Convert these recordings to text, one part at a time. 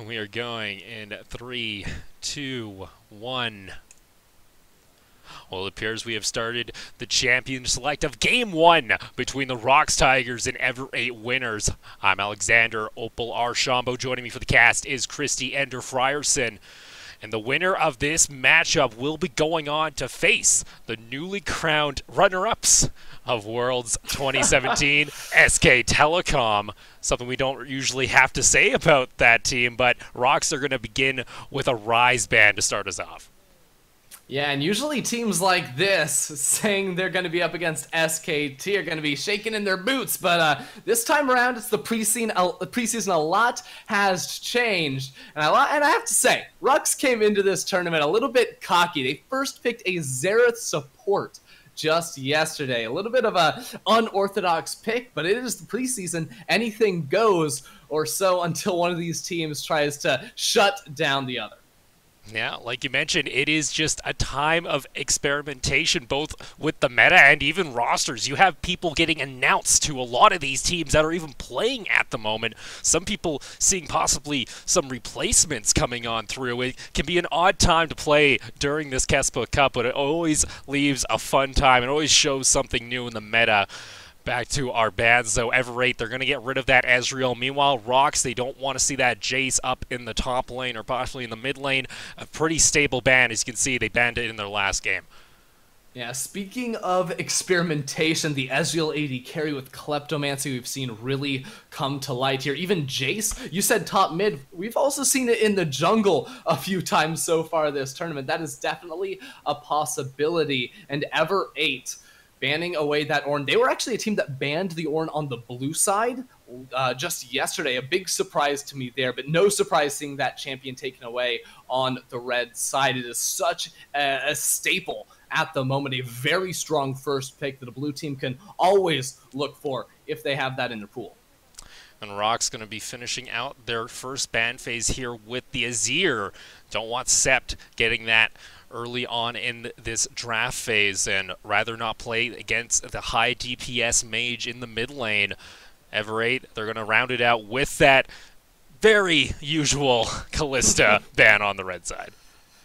We are going in 3, 2, 1. Well, it appears we have started the champion select of Game 1 between the ROX Tigers and Ever 8 winners. I'm Alexander Opal Archambault. Joining me for the cast is Christy Ender Frierson. And the winner of this matchup will be going on to face the newly crowned runner-ups of Worlds 2017, SK Telecom. Something we don't usually have to say about that team, but ROX are going to begin with a Rise band to start us off. Yeah, and usually teams like this, saying they're going to be up against SKT, are going to be shaking in their boots. But this time around, it's the preseason. A lot has changed. And I have to say, ROX came into this tournament a little bit cocky. They first picked a Xerath support just yesterday. A little bit of a unorthodox pick, but it is the preseason. Anything goes or so until one of these teams tries to shut down the other. Yeah, like you mentioned, it is just a time of experimentation, both with the meta and even rosters. You have people getting announced to a lot of these teams that are even playing at the moment. Some people seeing possibly some replacements coming on through. It can be an odd time to play during this Kespa Cup, but it always leaves a fun time. It always shows something new in the meta. Back to our bans, though. Ever 8, they're going to get rid of that Ezreal. Meanwhile, ROX, they don't want to see that Jace up in the top lane or possibly in the mid lane. A pretty stable ban, as you can see. They banned it in their last game. Yeah, speaking of experimentation, the Ezreal AD carry with Kleptomancy we've seen really come to light here. Even Jace, you said top mid. We've also seen it in the jungle a few times so far this tournament. That is definitely a possibility. And Ever 8 banning away that Ornn. They were actually a team that banned the Ornn on the blue side just yesterday. A big surprise to me there, but no surprise seeing that champion taken away on the red side. It is such a staple at the moment, a very strong first pick that a blue team can always look for if they have that in their pool. And ROX going to be finishing out their first ban phase here with the Azir. Don't want Sept getting that early on in this draft phase and rather not play against the high DPS mage in the mid lane. Ever 8, they're going to round it out with that very usual Kalista ban on the red side.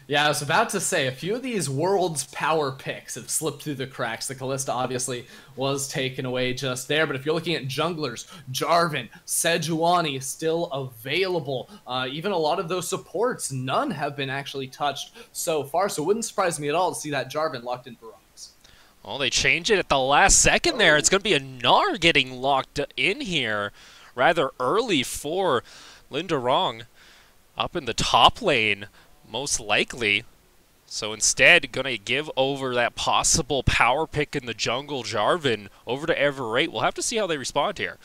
Yeah, I was about to say, a few of these World's power picks have slipped through the cracks. The Kalista obviously was taken away just there, but if you're looking at junglers, Jarvan, Sejuani still available. Even a lot of those supports, none have been actually touched so far, so it wouldn't surprise me at all to see that Jarvan locked in for ROX. Well, they changed it at the last second there. It's going to be a Gnar getting locked in here rather early for Linderong up in the top lane. Most likely. So instead, going to give over that possible power pick in the jungle, Jarvan, over to Ever 8. We'll have to see how they respond here.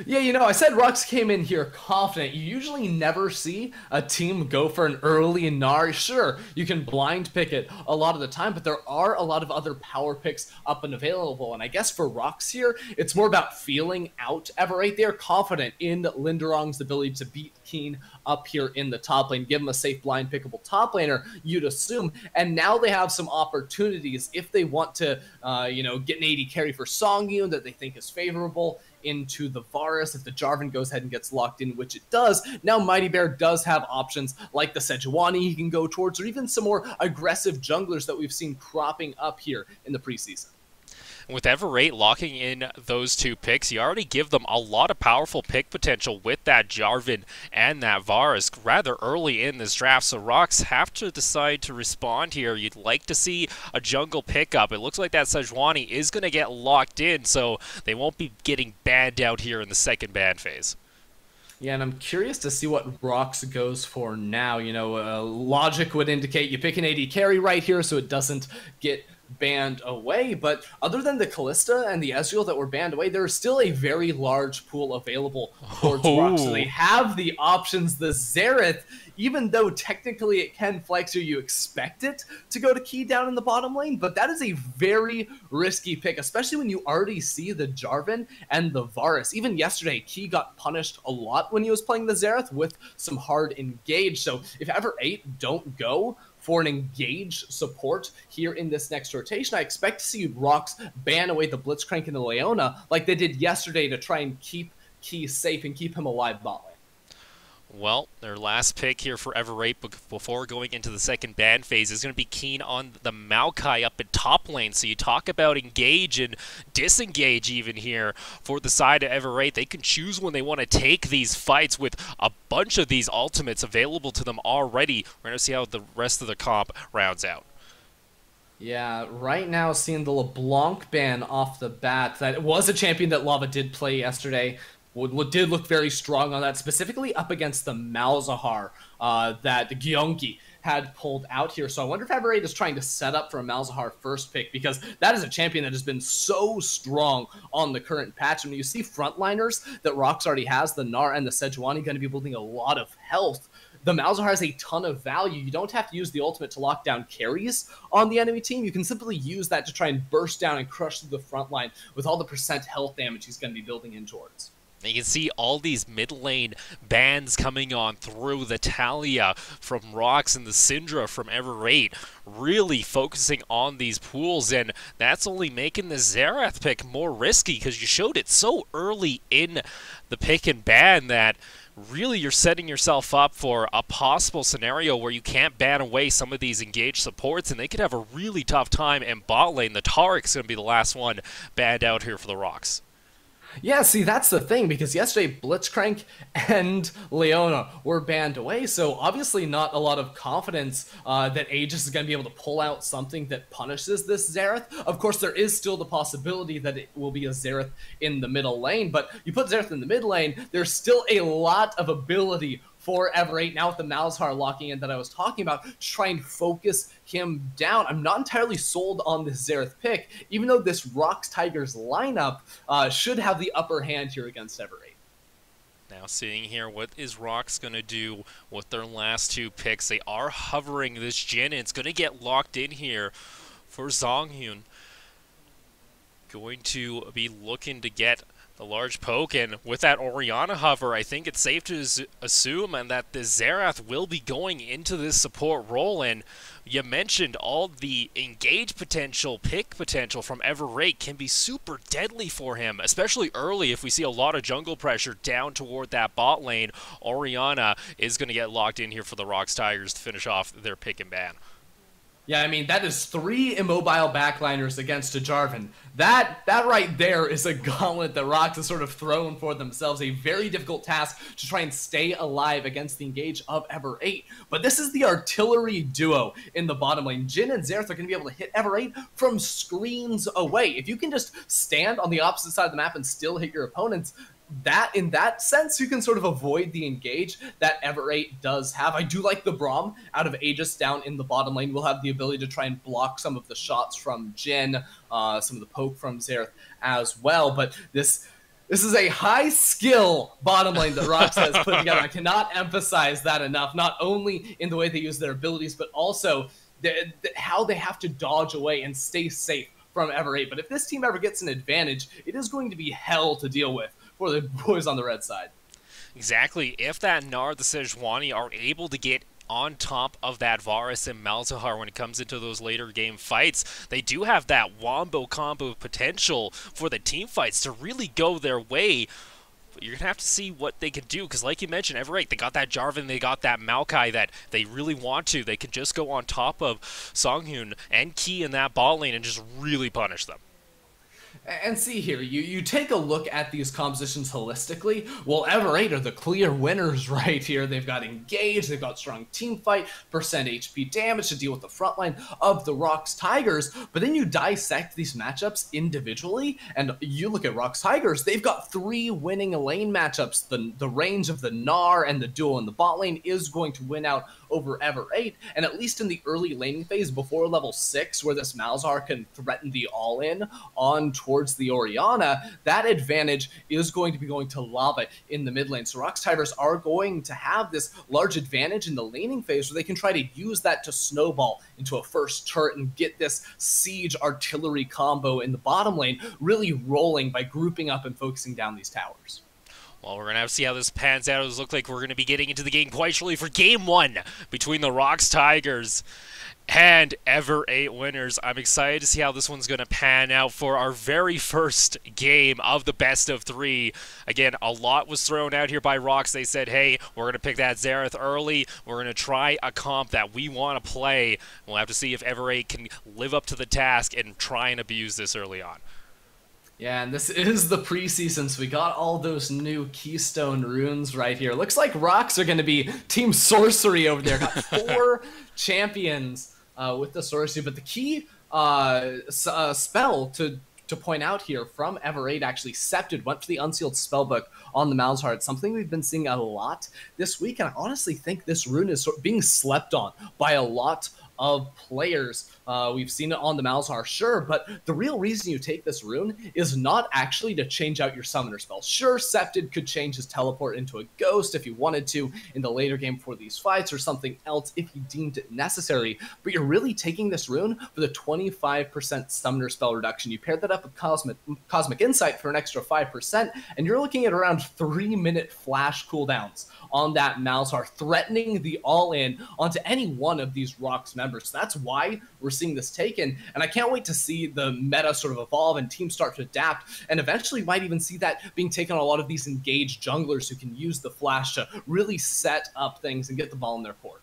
Yeah, you know, I said ROX came in here confident. You usually never see a team go for an early Gnar. Sure, you can blind pick it a lot of the time, but there are a lot of other power picks up and available. And I guess for ROX here, it's more about feeling out Ever 8. They're confident in Linderong's ability to beat Keen up here in the top lane, give him a safe blind pickable top laner, you'd assume. And now they have some opportunities if they want to, get an AD carry for Songyun that they think is favorable into the Varus. If the Jarvan goes ahead and gets locked in, which it does, now Mighty Bear does have options like the Sejuani he can go towards, or even some more aggressive junglers that we've seen cropping up here in the preseason. With Ever 8 locking in those two picks, you already give them a lot of powerful pick potential with that Jarvan and that Varus rather early in this draft. So ROX have to decide to respond here. You'd like to see a jungle pickup. It looks like that Sejuani is going to get locked in, so they won't be getting banned out here in the second ban phase. Yeah, and I'm curious to see what ROX goes for now. You know, logic would indicate you pick an AD carry right here so it doesn't get banned away, but other than the Kalista and the Ezreal that were banned away, there is still a very large pool available towards ROX. So they have the options. The Xerath, even though technically it can flex you expect it to go to Key down in the bottom lane, but that is a very risky pick, especially when you already see the Jarvan and the Varus. Even yesterday, Key got punished a lot when he was playing the Xerath with some hard engage. So if Ever 8 don't go for an engage support here in this next rotation, I expect to see ROX ban away the Blitzcrank and the Leona like they did yesterday to try and keep Key safe and keep him alive bot lane. Well, their last pick here for Everate before going into the second ban phase is going to be keen on the Maokai up in top lane. So you talk about engage and disengage even here for the side of Everate. They can choose when they want to take these fights with a bunch of these ultimates available to them already. We're going to see how the rest of the comp rounds out. Yeah, right now seeing the LeBlanc ban off the bat. That was a champion that Lava did play yesterday. Did look very strong on that, specifically up against the Malzahar that Gyeonggi had pulled out here. So I wonder if Everate is trying to set up for a Malzahar first pick, because that is a champion that has been so strong on the current patch. And when you see frontliners that ROX already has, the Gnar and the Sejuani, going to be building a lot of health, the Malzahar has a ton of value. You don't have to use the ultimate to lock down carries on the enemy team. You can simply use that to try and burst down and crush through the front line with all the percent health damage he's going to be building in towards. You can see all these mid lane bans coming on through, the Talia from ROX and the Syndra from Everate, really focusing on these pools, and that's only making the Xerath pick more risky because you showed it so early in the pick and ban that really you're setting yourself up for a possible scenario where you can't ban away some of these engaged supports, and they could have a really tough time in bot lane. The Tarek's going to be the last one banned out here for the ROX. Yeah, see, that's the thing, because yesterday Blitzcrank and Leona were banned away, so obviously not a lot of confidence that Aegis is going to be able to pull out something that punishes this Xerath. Of course, there is still the possibility that it will be a Xerath in the middle lane, but you put Xerath in the mid lane, there's still a lot of ability for Everate, now with the Malzahar locking in that I was talking about, to try and focus him down. I'm not entirely sold on this Xerath pick, even though this ROX Tigers lineup should have the upper hand here against Everate. Now seeing here, what is ROX going to do with their last two picks? They are hovering this Jhin, and it's going to get locked in here for Zonghyun. Going to be looking to get the large poke, and with that Orianna hover, I think it's safe to assume and that the Xerath will be going into this support role. And you mentioned all the engage potential, pick potential from Everate can be super deadly for him, especially early if we see a lot of jungle pressure down toward that bot lane. Orianna is going to get locked in here for the ROX Tigers to finish off their pick and ban. Yeah, I mean, that is 3 immobile backliners against a Jarvan. That right there is a gauntlet that ROX has sort of thrown for themselves. A very difficult task to try and stay alive against the engage of Everate. But this is the artillery duo in the bottom lane. Jhin and Xerath are going to be able to hit Everate from screens away. If you can just stand on the opposite side of the map and still hit your opponents, in that sense, you can sort of avoid the engage that Everate does have. I do like the Braum out of Aegis down in the bottom lane. We'll have the ability to try and block some of the shots from Jhin, some of the poke from Xerath as well. But this is a high skill bottom lane that ROX has put together. I cannot emphasize that enough, not only in the way they use their abilities, but also how they have to dodge away and stay safe from Everate. But if this team ever gets an advantage, it is going to be hell to deal with for the boys on the red side. Exactly. If that Gnar, the Sejuani, are able to get on top of that Varus and Malzahar when it comes into those later game fights, they do have that wombo combo potential for the team fights to really go their way. But you're going to have to see what they can do, because like you mentioned, Everate, they got that Jarvan, they got that Maokai that they really want to. They can just go on top of Zonghyun and Key in that bot lane and just really punish them. And see here, you take a look at these compositions holistically. Well, Everate are the clear winners right here. They've got engage, they've got strong team fight, percent HP damage to deal with the front line of the ROX Tigers. But then you dissect these matchups individually, and you look at ROX Tigers, they've got 3 winning lane matchups. The range of the Gnar and the duo in the bot lane is going to win out over Everate, and at least in the early laning phase before level 6, where this Malzahar can threaten the all-in on towards the Orianna, that advantage is going to be going to Lava in the mid lane. So ROX Tigers are going to have this large advantage in the laning phase where they can try to use that to snowball into a first turret and get this siege artillery combo in the bottom lane really rolling by grouping up and focusing down these towers. Well, we're going to have to see how this pans out. It looks like we're going to be getting into the game quite shortly for Game 1 between the ROX Tigers and Ever 8 winners. I'm excited to see how this one's going to pan out for our very first game of the best of 3. Again, a lot was thrown out here by ROX. They said, hey, we're going to pick that Xerath early. We're going to try a comp that we want to play. We'll have to see if Ever 8 can live up to the task and try and abuse this early on. Yeah, and this is the preseason, so we got all those new Keystone runes right here. Looks like ROX are going to be Team Sorcery over there. Got 4 champions with the Sorcery, but the key spell to point out here from Ever 8, actually, Scepted went for the Unsealed Spellbook on the Malzahar. It's something we've been seeing a lot this week, and I honestly think this rune is being slept on by a lot of players. We've seen it on the Malzahar, sure, but the real reason you take this rune is not actually to change out your summoner spells. Sure, Scepted could change his teleport into a ghost if you wanted to in the later game for these fights, or something else if you deemed it necessary, but you're really taking this rune for the 25% summoner spell reduction. You pair that up with Cosmic Insight for an extra 5%, and you're looking at around 3-minute flash cooldowns on that Malzahar, threatening the all-in onto any one of these ROX members. So that's why we're seeing this taken, and I can't wait to see the meta sort of evolve and teams start to adapt, and eventually might even see that being taken on a lot of these engaged junglers who can use the flash to really set up things and get the ball in their court.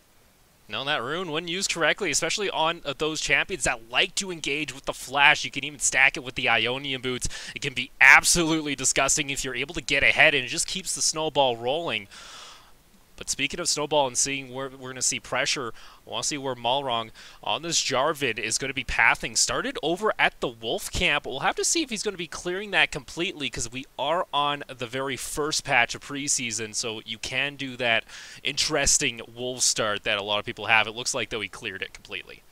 No, that rune, when used correctly, especially on those champions that like to engage with the flash, you can even stack it with the Ionian boots. It can be absolutely disgusting if you're able to get ahead, and it just keeps the snowball rolling. But speaking of snowball and seeing where we're going to see pressure, I want to see where Malrong on this Jarvan is going to be pathing. Started over at the Wolf camp. We'll have to see if he's going to be clearing that completely, because we are on the very first patch of preseason, so you can do that interesting Wolf start that a lot of people have. It looks like, though, he cleared it completely.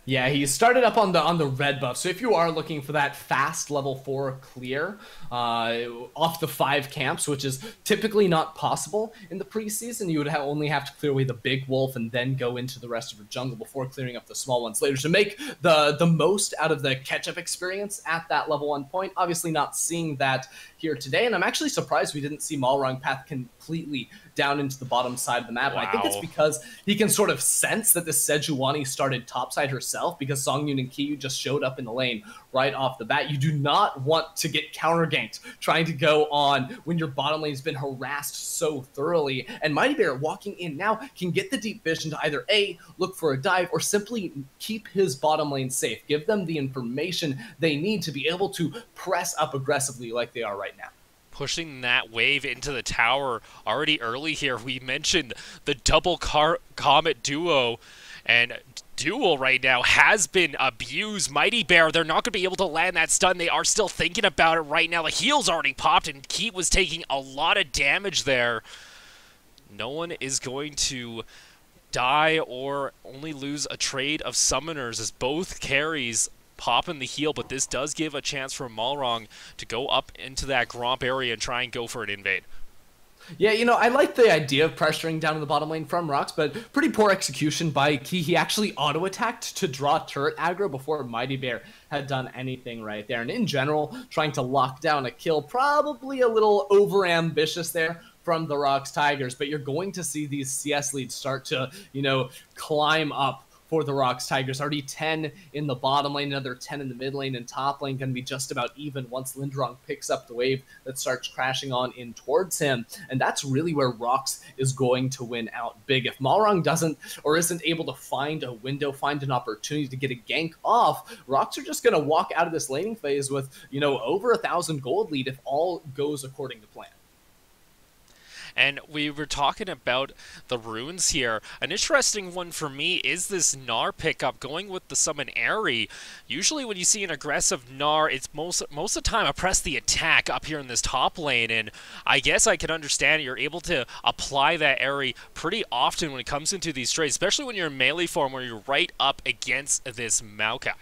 Yeah, he started up on the red buff, so if you are looking for that fast level 4 clear off the 5 camps, which is typically not possible in the preseason, you would only have to clear away the big wolf and then go into the rest of your jungle before clearing up the small ones later. So make the most out of the catch-up experience at that level 1 point. Obviously not seeing that here today, and I'm actually surprised we didn't see Malrong path completely down into the bottom side of the map. Wow. And I think it's because he can sort of sense that the Sejuani started topside herself, because Songyun and Kiyu just showed up in the lane right off the bat. You do not want to get counter ganked trying to go on when your bottom lane has been harassed so thoroughly, and Mighty Bear walking in now can get the deep vision to either A, look for a dive, or simply keep his bottom lane safe. Give them the information they need to be able to press up aggressively like they are right now. Pushing that wave into the tower already early here. We mentioned the double Comet duo, and Duel right now has been abused. Mighty Bear, they're not going to be able to land that stun. They are still thinking about it right now. The heal's already popped, and Keat was taking a lot of damage there. No one is going to die or only lose a trade of summoners as both carries pop in the heal, but this does give a chance for Malrong to go up into that Gromp area and try and go for an invade. Yeah, you know, I like the idea of pressuring down in the bottom lane from ROX, but pretty poor execution by Key. He actually auto-attacked to draw turret aggro before Mighty Bear had done anything right there. And in general, trying to lock down a kill, probably a little over-ambitious there from the ROX Tigers, but you're going to see these CS leads start to, you know, climb up for the ROX Tigers. Already 10 in the bottom lane, another 10 in the mid lane, and top lane going to be just about even once Lindrong picks up the wave that starts crashing on in towards him. And that's really where ROX is going to win out big. If Malrong doesn't or isn't able to find a window, find an opportunity to get a gank off, ROX are just going to walk out of this laning phase with, you know, over 1,000 gold lead if all goes according to plan. And we were talking about the runes here. An interesting one for me is this Gnar pickup, going with the summon Airy. Usually when you see an aggressive Gnar, it's most of the time I press the attack up here in this top lane, and I guess I can understand you're able to apply that Airy pretty often when it comes into these trades, especially when you're in melee form where you're right up against this Maokai.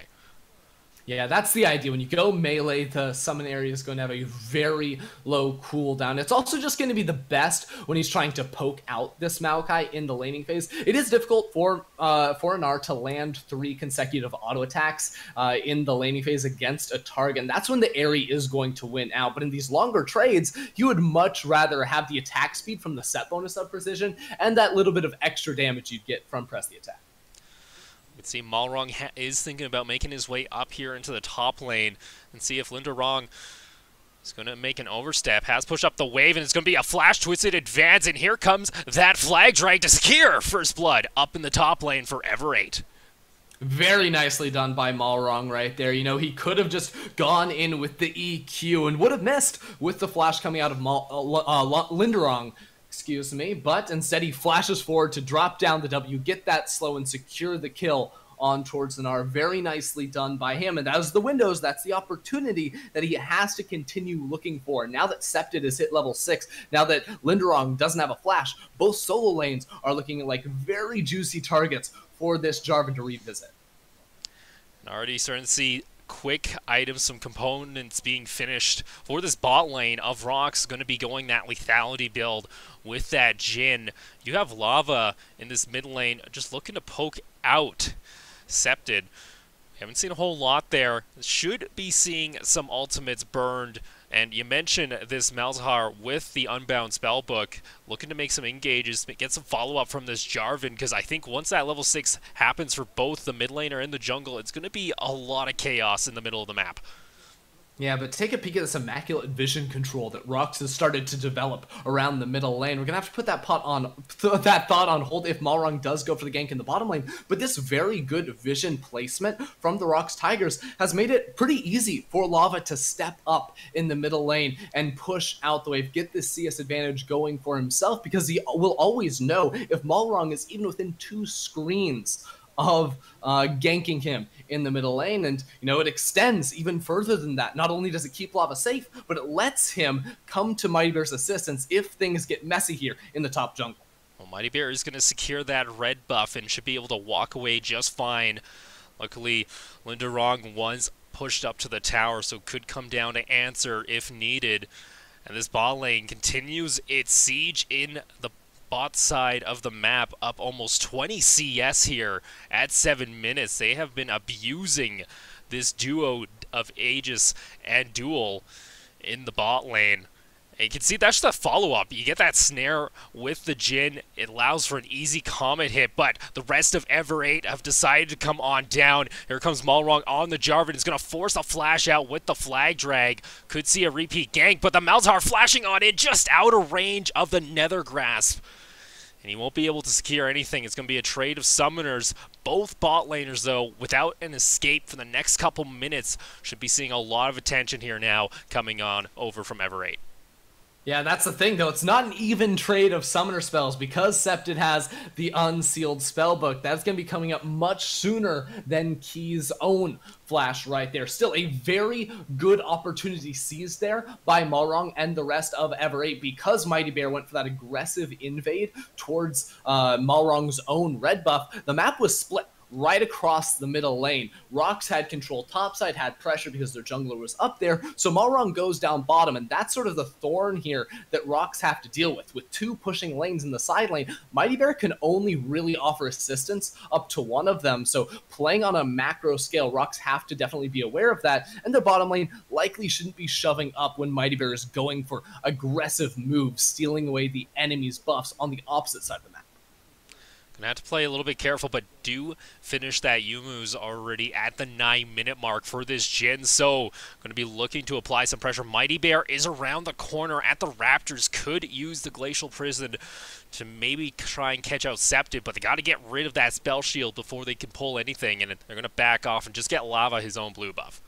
Yeah, that's the idea. When you go melee, the summon area is going to have a very low cooldown. It's also just going to be the best when he's trying to poke out this Maokai in the laning phase. It is difficult for Anar to land 3 consecutive auto attacks in the laning phase against a target, and that's when the Aerie is going to win out. But in these longer trades, you would much rather have the attack speed from the set bonus of precision and that little bit of extra damage you'd get from press the attack. We see Malrong is thinking about making his way up here into the top lane and see if Linderong is going to make an overstep. Has pushed up the wave, and it's going to be a flash twisted advance, and here comes that flag drag to secure first blood up in the top lane for Ever8. Very nicely done by Malrong right there. You know, he could have just gone in with the EQ and would have missed with the flash coming out of Linderong. Excuse me, but instead he flashes forward to drop down the W, get that slow, and secure the kill on towards Anar. Very nicely done by him, and that was the windows. That's the opportunity that he has to continue looking for. Now that Septid has hit level 6, now that Linderong doesn't have a flash, both solo lanes are looking like very juicy targets for this Jarvan to revisit. And already starting to see quick items, some components being finished for this bot lane of ROX. Going to be going that lethality build with that Jhin. You have Lava in this mid lane just looking to poke out Septid. Haven't seen a whole lot there. Should be seeing some ultimates burned. And you mentioned this Malzahar with the Unbound Spellbook, looking to make some engages, get some follow-up from this Jarvan, because I think once that level 6 happens for both the mid laner and the jungle, it's going to be a lot of chaos in the middle of the map. Yeah, but take a peek at this immaculate vision control that ROX has started to develop around the middle lane. We're gonna have to put that thought on hold if Malrong does go for the gank in the bottom lane. But this very good vision placement from the ROX Tigers has made it pretty easy for Lava to step up in the middle lane and push out the wave, get this CS advantage going for himself, because he will always know if Malrong is even within 2 screens of ganking him in the middle lane. And you know, it extends even further than that. Not only does it keep Lava safe, but it lets him come to Mighty Bear's assistance if things get messy here in the top jungle. Well, Mighty Bear is going to secure that red buff and should be able to walk away just fine. Luckily, Linderong was pushed up to the tower, so could come down to answer if needed. And this bot lane continues its siege in the bot side of the map, up almost 20 CS here at 7 minutes. They have been abusing this duo of Aegis and Duel in the bot lane. And you can see that's the follow-up. You get that snare with the Jhin. It allows for an easy Comet hit, but the rest of Ever8 have decided to come on down. Here comes Malrong on the Jarvan. He's going to force a flash out with the flag drag. Could see a repeat gank, but the Malzahar flashing on in just out of range of the Nether Grasp. And he won't be able to secure anything. It's going to be a trade of summoners. Both bot laners, though, without an escape for the next couple minutes, should be seeing a lot of attention here now coming on over from Ever8. Yeah, that's the thing, though. It's not an even trade of summoner spells because Septid has the unsealed spellbook. That's going to be coming up much sooner than Key's own flash right there. Still a very good opportunity seized there by Malrong and the rest of Ever8 because Mighty Bear went for that aggressive invade towards Malrong's own red buff. The map was split right across the middle lane. ROX had control topside, had pressure because their jungler was up there, so Malrong goes down bottom, and that's sort of the thorn here that ROX have to deal with. With 2 pushing lanes in the side lane, Mighty Bear can only really offer assistance up to 1 of them, so playing on a macro scale, ROX have to definitely be aware of that, and their bottom lane likely shouldn't be shoving up when Mighty Bear is going for aggressive moves, stealing away the enemy's buffs on the opposite side of the map. Gonna have to play a little bit careful, but do finish that Yumu's already at the 9-minute mark for this Jhin. So, gonna be looking to apply some pressure. Mighty Bear is around the corner at the Raptors. Could use the Glacial Prison to maybe try and catch out Septid, but they gotta get rid of that spell shield before they can pull anything, and they're gonna back off and just get Lava his own blue buff.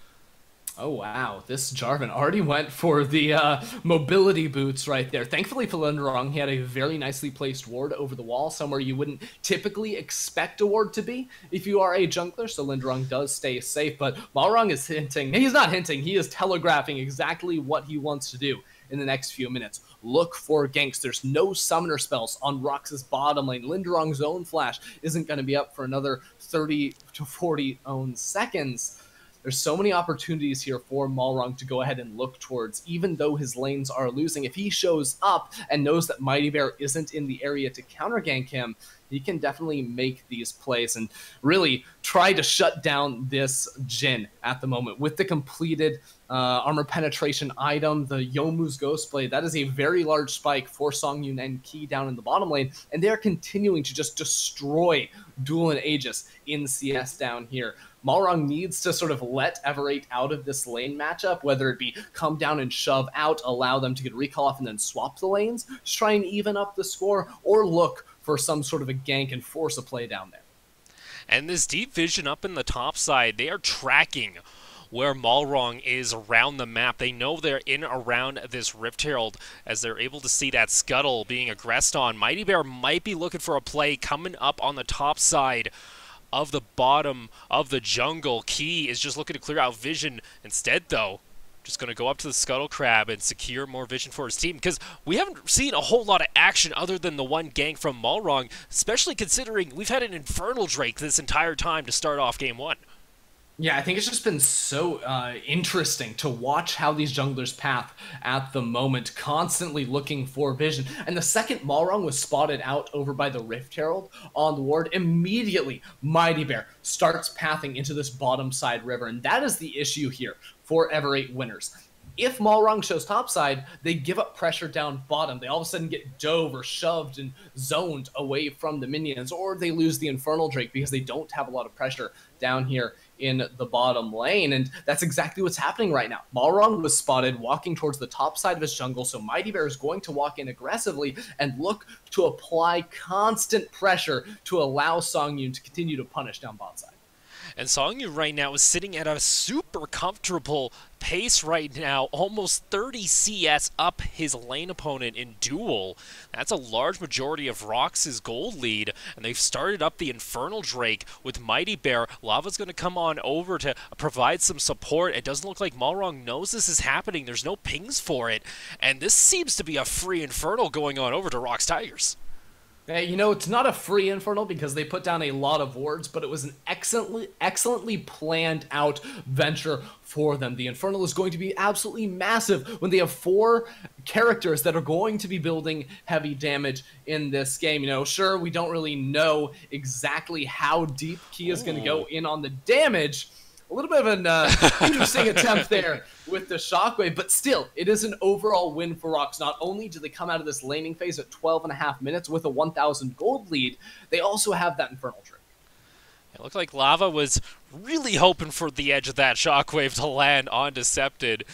Oh wow, this Jarvan already went for the mobility boots right there. Thankfully for Linderong, he had a very nicely placed ward over the wall, somewhere you wouldn't typically expect a ward to be if you are a jungler, so Linderong does stay safe, but Malrong is hinting, he's not hinting, he is telegraphing exactly what he wants to do in the next few minutes. Look for ganks. There's no summoner spells on ROX's bottom lane. Linderong's own flash isn't going to be up for another 30 to 40 own seconds. There's so many opportunities here for Malrong to go ahead and look towards, even though his lanes are losing. If he shows up and knows that Mighty Bear isn't in the area to counter gank him, he can definitely make these plays and really try to shut down this Jhin at the moment. With the completed armor penetration item, the Youmuu's Ghost Blade, that is a very large spike for Songyun and Ki down in the bottom lane, and they are continuing to just destroy Duel and Aegis in CS down here. Malrong needs to sort of let Everate out of this lane matchup, whether it be come down and shove out, allow them to get recall off and then swap the lanes, just try and even up the score, or look for some sort of a gank and force a play down there. And this deep vision up in the top side, they are tracking where Malrong is around the map. They know they're in around this Rift Herald as they're able to see that scuttle being aggressed on. Mighty Bear might be looking for a play coming up on the top side of the bottom of the jungle. Ki is just looking to clear out vision. Instead, though, just going to go up to the Scuttle Crab and secure more vision for his team, because we haven't seen a whole lot of action other than the one gank from Malrong, especially considering we've had an Infernal Drake this entire time to start off game one. Yeah, I think it's just been so interesting to watch how these junglers path at the moment, constantly looking for vision. And the second Malrong was spotted out over by the Rift Herald on the ward, immediately Mighty Bear starts pathing into this bottom side river. And that is the issue here for Everate winners. If Malrong shows topside, they give up pressure down bottom. They all of a sudden get dove or shoved and zoned away from the minions, or they lose the Infernal Drake because they don't have a lot of pressure down here in the bottom lane. And that's exactly what's happening right now. Malrong was spotted walking towards the top side of his jungle, so Mighty Bear is going to walk in aggressively and look to apply constant pressure to allow Songyun to continue to punish down bot side. And Songyun right now is sitting at a super comfortable pace right now, almost 30 CS up his lane opponent in duel. That's a large majority of ROX's gold lead, and they've started up the Infernal Drake with Mighty Bear. Lava's going to come on over to provide some support. It doesn't look like Malrong knows this is happening. There's no pings for it, and this seems to be a free Infernal going on over to ROX Tigers. You know, it's not a free Infernal because they put down a lot of wards, but it was an excellently planned out venture for them. The Infernal is going to be absolutely massive when they have 4 characters that are going to be building heavy damage in this game. You know, sure, we don't really know exactly how deep Ki is going to go in on the damage. A little bit of an interesting attempt there with the Shockwave, but still, it is an overall win for ROX. Not only do they come out of this laning phase at 12.5 minutes with a 1,000 gold lead, they also have that Infernal Drake. It looked like Lava was really hoping for the edge of that Shockwave to land on Decepted,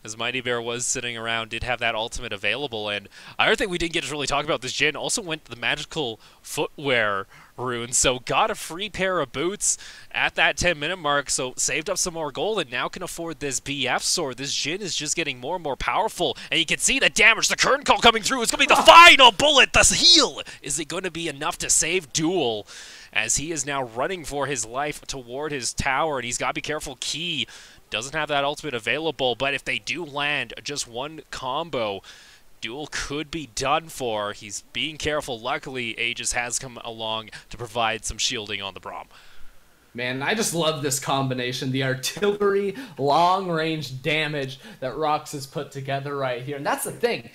as Mighty Bear was sitting around, did have that ultimate available. And I think we didn't get to really talk about this. Jhin also went to the magical footwear rune, so got a free pair of boots at that 10-minute mark, so saved up some more gold and now can afford this BF sword. This Jhin is just getting more and more powerful, and you can see the damage, the current call coming through. It's going to be the final bullet, the heal. Is it going to be enough to save Duel, as he is now running for his life toward his tower, and he's got to be careful. Ki doesn't have that ultimate available, but if they do land just one combo, Duel could be done for. He's being careful. Luckily, Aegis has come along to provide some shielding on the Braum. Man, I just love this combination. The artillery, long-range damage that ROX has put together right here. And that's the thing.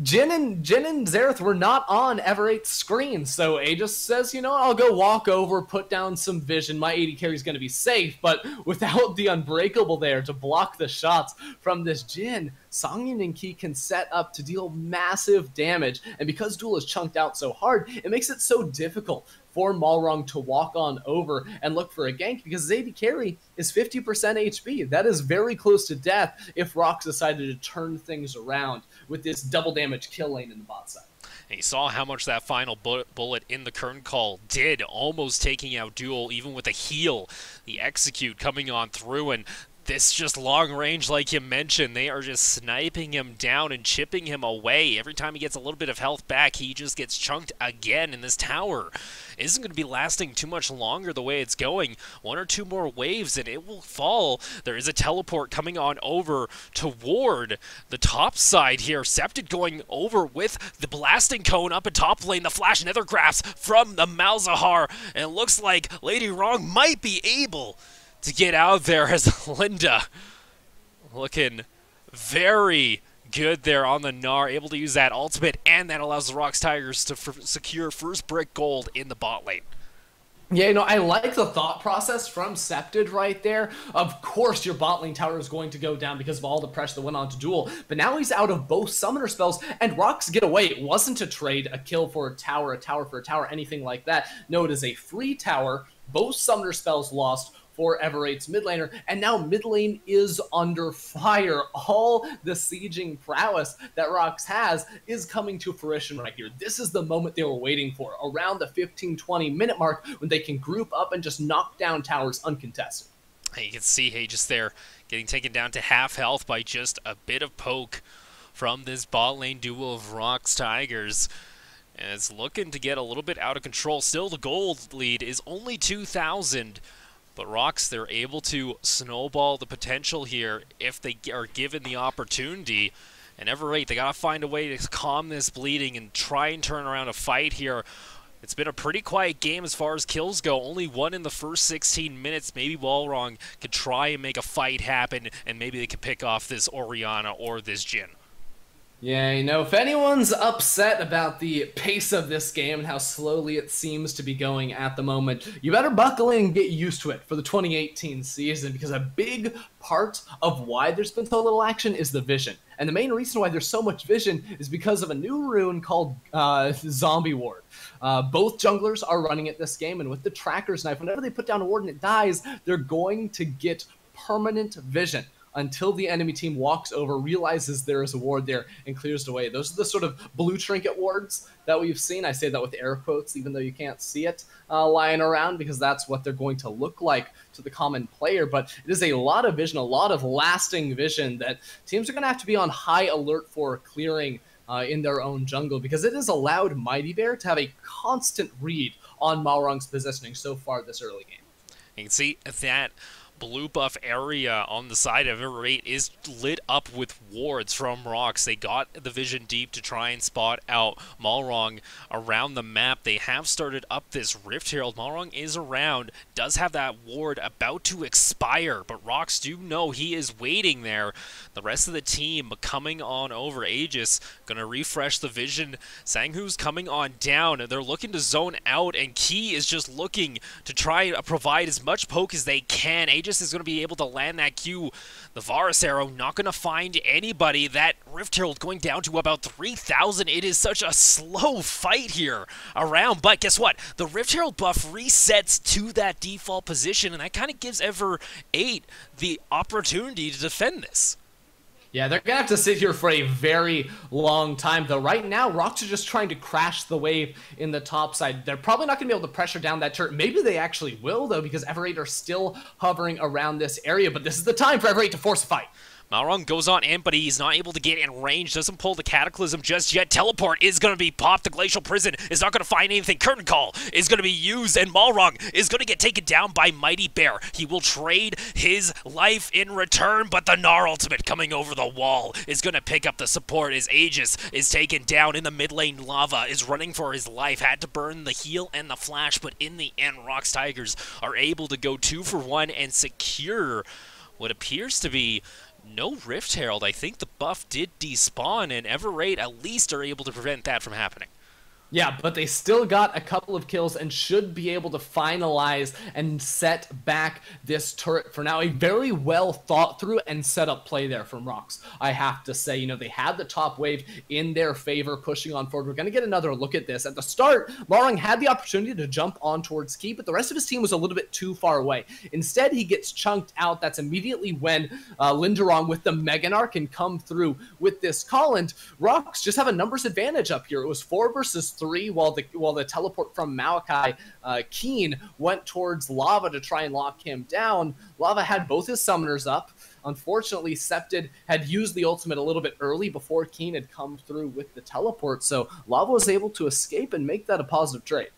Jhin and Xerath were not on Everate's screen, so Aegis says, you know, I'll go walk over, put down some vision, my AD carry's going to be safe, but without the Unbreakable there to block the shots from this Jhin, Songyun and Ki can set up to deal massive damage, and because Duel is chunked out so hard, it makes it so difficult for Malrong to walk on over and look for a gank, because his AD carry is 50% HP. That is very close to death if ROX decided to turn things around with this double damage kill lane in the bot side. And you saw how much that final bullet in the Kern call did, almost taking out Duel, even with a heal. The execute coming on through, and this just long range, like you mentioned, they are just sniping him down and chipping him away. Every time he gets a little bit of health back, he just gets chunked again, in this tower isn't going to be lasting too much longer the way it's going. 1 or 2 more waves and it will fall. There is a teleport coming on over toward the top side here. Septed going over with the blasting cone up in top lane. The flash nethercrafts from the Malzahar. And it looks like Lady Wrong might be able to get out there as Linda looking very good there on the Gnar, able to use that ultimate, and that allows the ROX Tigers to secure first brick gold in the bot lane. Yeah, I like the thought process from Septed right there. Of course, your bot lane tower is going to go down because of all the pressure that went on to Duel, but now he's out of both summoner spells, and ROX get away. It wasn't a trade, a kill for a tower for a tower, anything like that. No, it is a free tower, both summoner spells lost for Everrate's mid laner, and now mid lane is under fire. All the sieging prowess that ROX has is coming to fruition right here. This is the moment they were waiting for, around the 15-20 minute mark, when they can group up and just knock down towers uncontested. You can see Aegis there getting taken down to half health by just a bit of poke from this bot lane duo of ROX Tigers. And it's looking to get a little bit out of control. Still, the gold lead is only 2,000. But ROX, they're able to snowball the potential here if they are given the opportunity. And Everrate, they got to find a way to calm this bleeding and try and turn around a fight here. It's been a pretty quiet game as far as kills go. Only one in the first 16 minutes. Maybe Walrong could try and make a fight happen, and maybe they could pick off this Orianna or this Jhin. Yeah, if anyone's upset about the pace of this game and how slowly it seems to be going at the moment, you better buckle in and get used to it for the 2018 season, because a big part of why there's been so little action is the vision. And the main reason why there's so much vision is because of a new rune called Zombie Ward. Both junglers are running it this game, and with the Tracker's Knife, whenever they put down a ward and it dies, they're going to get permanent vision until the enemy team walks over, realizes there is a ward there, and clears it away. Those are the sort of blue trinket wards that we've seen. I say that with air quotes, even though you can't see it lying around, because that's what they're going to look like to the common player. But it is a lot of vision, a lot of lasting vision that teams are going to have to be on high alert for clearing in their own jungle, because it has allowed Mighty Bear to have a constant read on Malrong's positioning so far this early game. You can see that blue buff area on the side of Everrate is lit up with wards from ROX. They got the vision deep to try and spot out Malrong around the map. They have started up this Rift Herald. Malrong is around, does have that ward about to expire, but ROX do know he is waiting there. The rest of the team coming on over. Aegis gonna refresh the vision. Sanghu's coming on down. They're looking to zone out, and Key is just looking to try and provide as much poke as they can. Aegis is going to be able to land that Q. The Varus arrow not going to find anybody. That Rift Herald going down to about 3,000. It is such a slow fight here around, but guess what? The Rift Herald buff resets to that default position, and that kind of gives Ever8 the opportunity to defend this. Yeah, they're going to have to sit here for a very long time, though. Right now, ROX are just trying to crash the wave in the top side. They're probably not going to be able to pressure down that turret. Maybe they actually will, though, because Everrate are still hovering around this area. But this is the time for Everrate to force a fight. Malrong goes on in, but he's not able to get in range. Doesn't pull the Cataclysm just yet. Teleport is going to be popped. The Glacial Prison is not going to find anything. Curtain Call is going to be used, and Malrong is going to get taken down by Mighty Bear. He will trade his life in return, but the Gnar ultimate coming over the wall is going to pick up the support as Aegis is taken down in the mid lane. Lava is running for his life. Had to burn the heal and the flash, but in the end, ROX Tigers are able to go 2 for 1 and secure what appears to be no Rift Herald. I think the buff did despawn, and Everrate at least are able to prevent that from happening. Yeah, but they still got a couple of kills and should be able to finalize and set back this turret for now. A very well thought through and set up play there from ROX, I have to say. They had the top wave in their favor, pushing on forward. We're going to get another look at this. At the start, Malrong had the opportunity to jump on towards Key, but the rest of his team was a little bit too far away. Instead, he gets chunked out. That's immediately when Linderong with the Meganar can come through with this call, and ROX just have a numbers advantage up here. It was 4 versus 3, while the teleport from Maokai Keen went towards Lava to try and lock him down. Lava had both his summoners up. Unfortunately, Septed had used the ultimate a little bit early before Keen had come through with the teleport, so Lava was able to escape and make that a positive trade.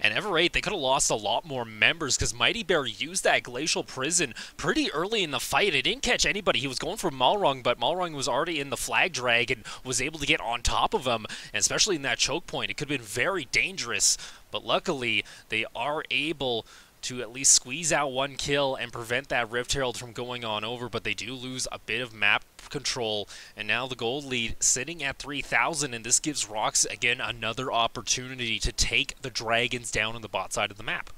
And Everrate, they could have lost a lot more members because Mighty Bear used that Glacial Prison pretty early in the fight. It didn't catch anybody. He was going for Malrong, but Malrong was already in the flag drag and was able to get on top of him. And especially in that choke point, it could have been very dangerous. But luckily, they are able to at least squeeze out one kill and prevent that Rift Herald from going on over, but they do lose a bit of map control, and now the gold lead sitting at 3,000, and this gives ROX, again, another opportunity to take the Dragons down on the bot side of the map.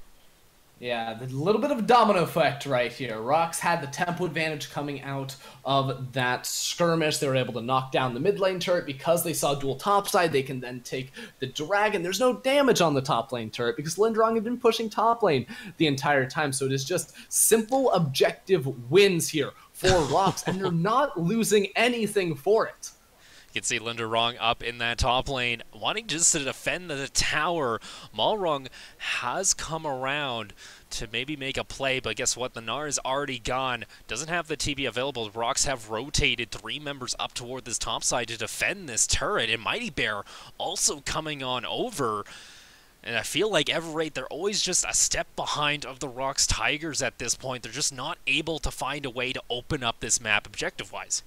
Yeah, the little bit of a domino effect right here. ROX had the tempo advantage coming out of that skirmish. They were able to knock down the mid lane turret because they saw dual topside. They can then take the dragon. There's no damage on the top lane turret because Lindrong had been pushing top lane the entire time. So it is just simple objective wins here for ROX, and they're not losing anything for it. You can see Linderong up in that top lane, wanting just to defend the tower. Malrong has come around to maybe make a play, but guess what? The Gnar is already gone. Doesn't have the TP available. ROX have rotated 3 members up toward this top side to defend this turret, and Mighty Bear also coming on over. And I feel like Everate, they're always just a step behind of the ROX Tigers at this point. They're just not able to find a way to open up this map objective-wise.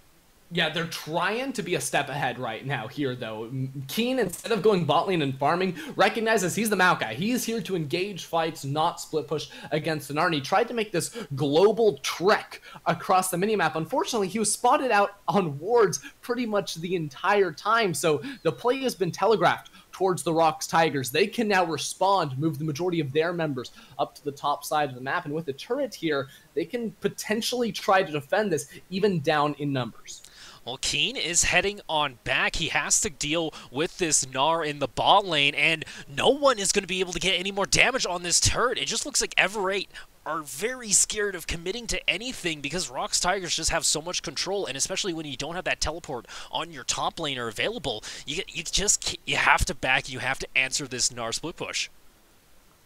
Yeah, they're trying to be a step ahead right now here, though. Keen, instead of going bot lane and farming, recognizes he's the mount guy. He's here to engage fights, not split push against the Gnar. He tried to make this global trek across the minimap. Unfortunately, he was spotted out on wards pretty much the entire time, so the play has been telegraphed towards the ROX Tigers. They can now respond, move the majority of their members up to the top side of the map, and with the turret here, they can potentially try to defend this even down in numbers. Well, Keen is heading on back. He has to deal with this Gnar in the bot lane, and no one is going to be able to get any more damage on this turret. It just looks like Everate are very scared of committing to anything because ROX Tigers just have so much control, and especially when you don't have that teleport on your top laner available, you have to back, you have to answer this Gnar split push.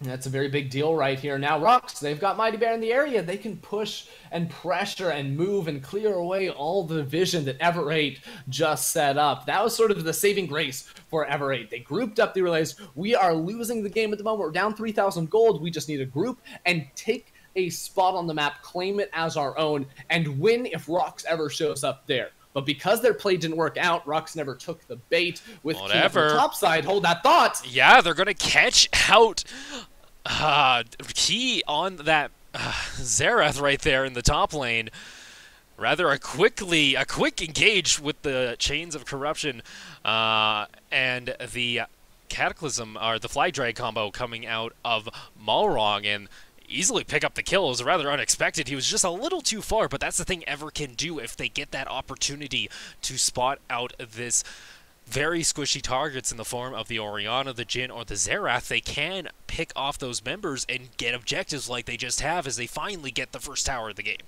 That's a very big deal right here. Now ROX, they've got Mighty Bear in the area. They can push and pressure and move and clear away all the vision that Everate just set up. That was sort of the saving grace for Everate. They grouped up. They realized, we are losing the game at the moment. We're down 3,000 gold. We just need to group and take a spot on the map, claim it as our own, and win if ROX ever shows up there. But because their play didn't work out, ROX never took the bait with Key on the top side. Hold that thought. Yeah, they're going to catch out Key on that Xerath right there in the top lane. Rather a quick engage with the Chains of Corruption and the Cataclysm, or the Fly Drag combo coming out of Malrong, and easily pick up the kill. It was rather unexpected. He was just a little too far, but that's the thing Ever can do if they get that opportunity to spot out this very squishy targets in the form of the Orianna, the Jhin, or the Xerath. They can pick off those members and get objectives like they just have as they finally get the first tower of the game.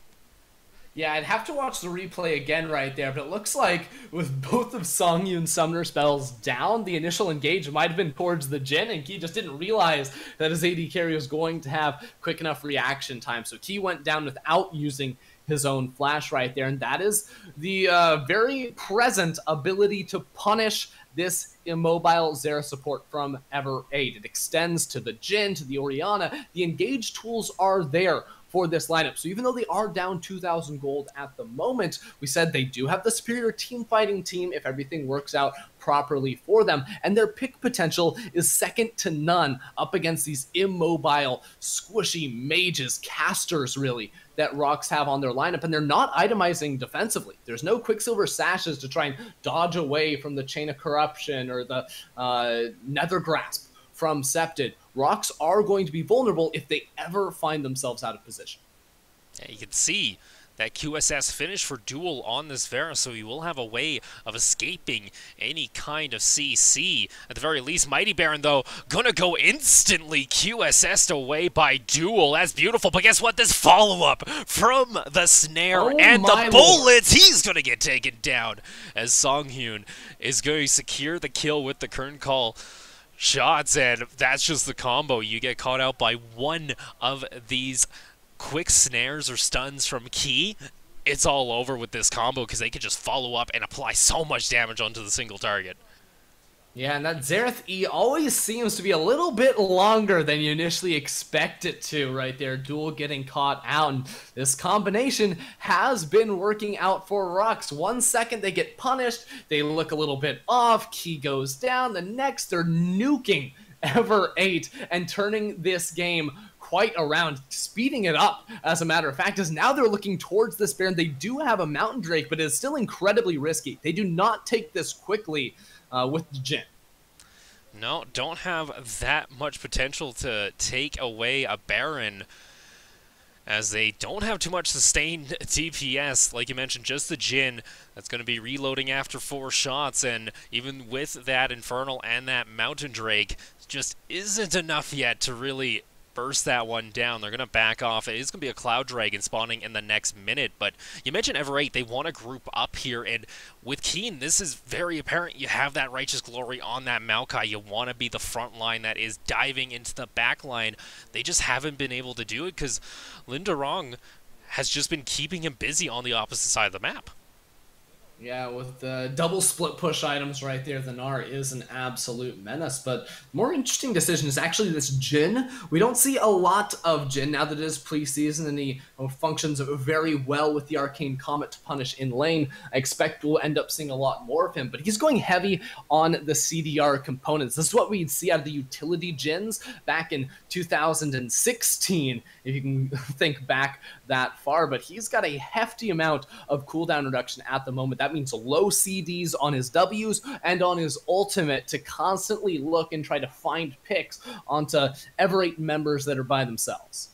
Yeah, I'd have to watch the replay again right there, but it looks like with both of Songyun's summoner spells down, the initial engage might have been towards the Jhin, and Key just didn't realize that his AD carry was going to have quick enough reaction time. So Key went down without using his own flash right there, and that is the very present ability to punish this immobile Xerath support from Everate. It extends to the Jhin, to the Orianna. The engage tools are there for this lineup. So even though they are down 2,000 gold at the moment, we said they do have the superior team fighting team if everything works out properly for them, and their pick potential is second to none up against these immobile, squishy mages, casters really, that ROX have on their lineup, and they're not itemizing defensively. There's no Quicksilver Sashes to try and dodge away from the Chain of Corruption or the Nether Grasp from Septed. ROX are going to be vulnerable if they ever find themselves out of position. Yeah, you can see that QSS finish for Duel on this Vera, so he will have a way of escaping any kind of CC. At the very least, Mighty Baron, though, gonna go instantly QSS'd away by Duel. That's beautiful, but guess what? This follow-up from the snare and the bullets, he's gonna get taken down as Songhyun is going to secure the kill with the Kern Call shots, and that's just the combo. You get caught out by one of these quick snares or stuns from Key, it's all over with this combo because they can just follow up and apply so much damage onto the single target. Yeah, and that Xerath E always seems to be a little bit longer than you initially expect it to right there. Duel getting caught out, and this combination has been working out for ROX. 1 second they get punished, they look a little bit off, Key goes down, the next they're nuking Ever 8 and turning this game quite around, speeding it up, as a matter of fact, as now they're looking towards this Baron. They do have a Mountain Drake, but it's still incredibly risky. They do not take this quickly with the Jhin. No, don't have that much potential to take away a Baron, as they don't have too much sustained DPS. Like you mentioned, just the Jhin that's going to be reloading after 4 shots, and even with that Infernal and that Mountain Drake, just isn't enough yet to really burst that one down. They're going to back off. It is going to be a Cloud Dragon spawning in the next minute, but you mentioned Ever 8. They want to group up here, and with Keen, this is very apparent. You have that Righteous Glory on that Maokai. You want to be the front line that is diving into the back line. They just haven't been able to do it because Linderong has just been keeping him busy on the opposite side of the map. Yeah, with the double split push items right there, the Gnar is an absolute menace. But more interesting decision is actually this Jhin. We don't see a lot of Jhin now that it is preseason, and he functions very well with the Arcane Comet to punish in lane. I expect we'll end up seeing a lot more of him, but he's going heavy on the CDR components. This is what we'd see out of the utility Jhins back in 2016, if you can think back that far. But he's got a hefty amount of cooldown reduction at the moment. That means low CDs on his Ws and on his ultimate to constantly look and try to find picks onto Ever 8 members that are by themselves.